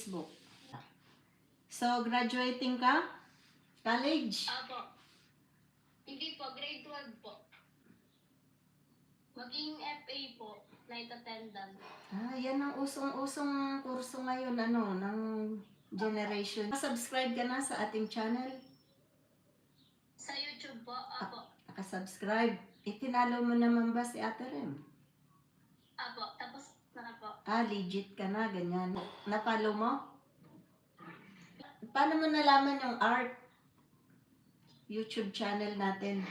Facebook. So, graduating ka? College? Apo. Hindi po, grade 12 po. Maging FA po, flight attendant. Yan ang usong-usong kurso ngayon, ng generation. Subscribe ka na sa ating channel? Sa YouTube po, apo. Nakasubscribe. Itinalo mo naman ba si Ate Rem? Apo, tapos na po. Legit ka na, ganyan. Napalo mo? Paano mo nalaman yung art? YouTube channel natin.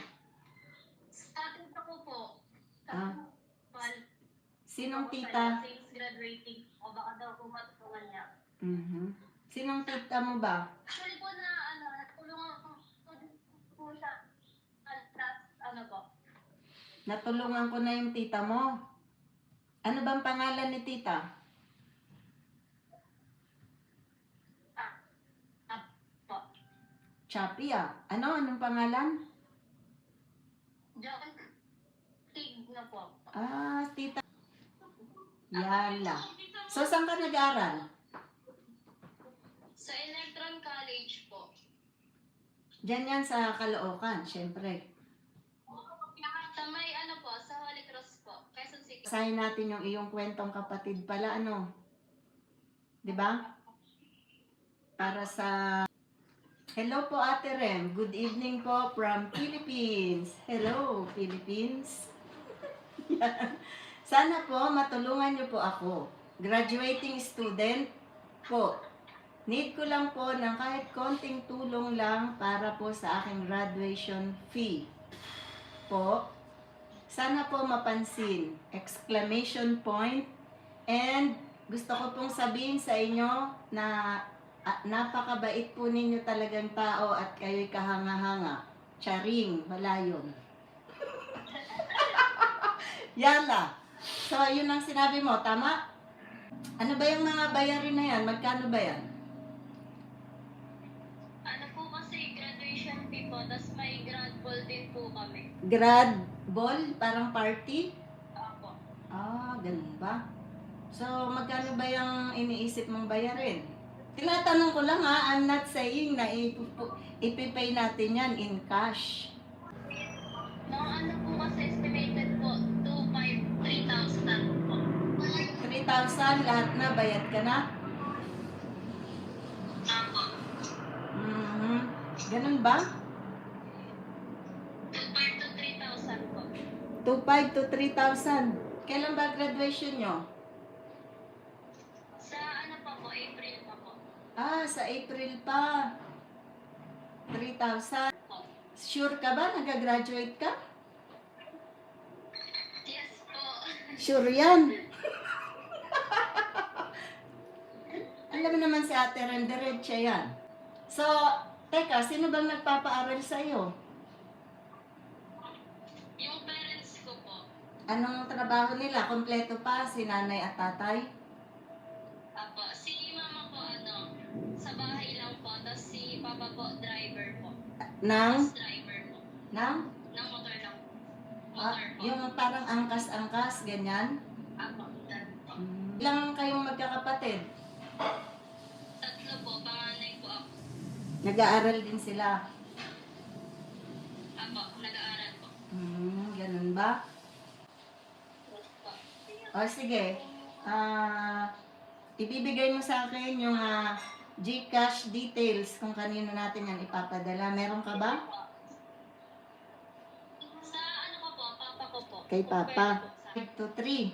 Sa atin po po. Sinong tita? Since graduating, o baka daw kumatutungan niya. Sinong tita mo ba? Actually po natulungan ko po siya. Po. Natulungan ko na yung tita mo. Ano bang pangalan ni tita? Chappy Anong pangalan? John Tig na po. Tita. Yala. So, saan ka nag-aral? Sa Electron College po. Diyan yan sa Caloocan, syempre. Sa may sa Holy Cross po. Quezon City. Basahin natin yung iyong kwentong kapatid pala, Di ba? Para sa... Hello po, Ate Rem. Good evening po from Philippines. Hello, Philippines. Sana po matulungan niyo po ako. Graduating student po. Need ko lang po ng kahit konting tulong lang para po sa aking graduation fee. Po. Sana po mapansin. Exclamation point. And gusto ko pong sabihin sa inyo na napakabait po ninyo talagang tao at kayo'y kahanga-hanga. Charing, wala yun. Yala. So, yun ang sinabi mo, tama? Ano ba yung mga bayarin na yan? Magkano ba yan? Po kasi graduation fee po, tas may grad ball din po kami. Grad ball? Parang party? Opo. Ganun ba? So, magkano ba yung iniisip mong bayarin? Tinatanong ko lang I'm not saying na ipipay natin yan in cash. Mga po kasi estimated po, 3,000 po. 3,000 lahat na, bayad ka na? Opo. Ganun ba? 2,500 to 3,000 po. 2,500 to 3,000. Kailan ba graduation nyo? Sa po, April pa po. Sa April pa. 3,000. Sure ka ba? Nag-graduate ka? Yes po. Sure yan. Alam mo naman si Ate Ren, diretsa yan. So, teka, sino bang nagpapaaral sa iyo? Yung parents ko po. Anong trabaho nila? Kompleto pa si nanay at tatay? Apo, si mama po sa bahay lang po, tapos si papa po driver po. Driver po. Ng motor lang po. Motor po. Yung parang angkas-angkas, ganyan? Apo, dad po. Ilang kayong magkakapatid? 3 po, panganay po ako. Nag-aaral din sila? Apo, nag-aaral po. Ganun ba? Sige. Ibibigay mo sa akin yung GCash details kung kanino natin yan ipapadala. Meron ka ba? Sa ko po, papa ko po. Kay Papa. 5 to 3.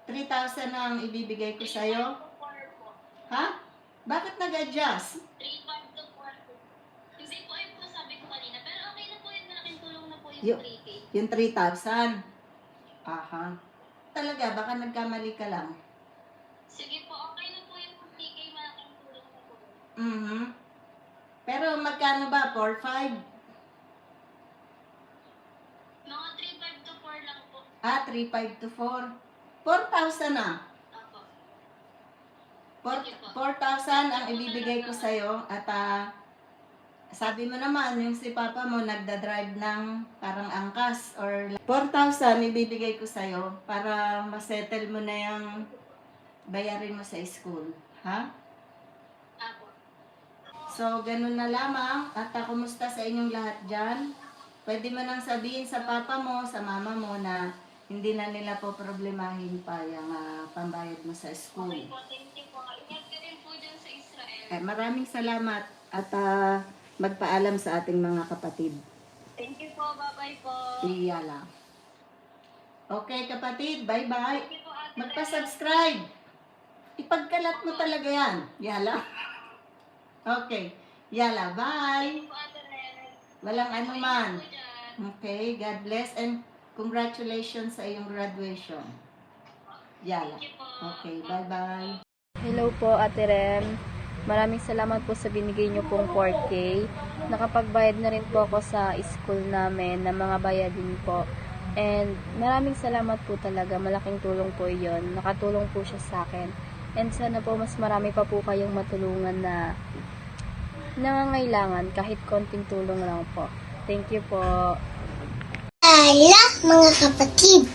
3,000 ang ibibigay ko sa'yo. 3,500 to 4 po. Ha? Bakit nag-adjust? 3,500 to 4 po. Hindi po ayun po sabi ko kanina. Pero okay na po yun, malaking tulong na po yung Yung- 3K. Yung 3,000. Talaga, baka nagkamali ka lang. Sige po, okay na po yung 3K, malaking tulong na po. Pero magkano ba? 4,500? Mga 3,500 to 4 lang po. 3,500 to 4. 4,000 na. Apo. 4,000 ang ibibigay ko sa'yo at sabi mo naman, yung si Papa mo nagda-drive ng parang angkas or 4,000 ibibigay ko sa'yo para masettle mo na yung bayarin mo sa school. Ha? So, ganun na lamang. At kumusta sa inyong lahat dyan? Pwede mo nang sabihin sa papa mo, sa mama mo na hindi na nila po problemahin pa yung pambayad mo sa school. Okay po, thank you po. Ingat ka din po dyan sa Israel. Maraming salamat at magpaalam sa ating mga kapatid. Thank you po, bye-bye po. Iya lang. Okay kapatid, bye-bye. Thank you po, Ate Ren. Magpa-subscribe. Ipagkalat mo talaga yan. Yala. Okay. Yala, bye. Thank you po, Ate Ren. Walang anuman. Ingat po dyan. Okay, God bless and congratulations sa iyong graduation. Yala. Thank you po. Okay, bye-bye. Hello po, Ate Rem. Maraming salamat po sa binigay niyo pong 4K. Nakapagbayad na rin po ako sa school namin ng mga bayadin po. And maraming salamat po talaga. Malaking tulong po iyon. Nakatulong po siya sa akin. And sana po mas marami pa po kayong matulungan na nangangailangan kahit konting tulong lang po. Thank you po. Ala, mga kapatid,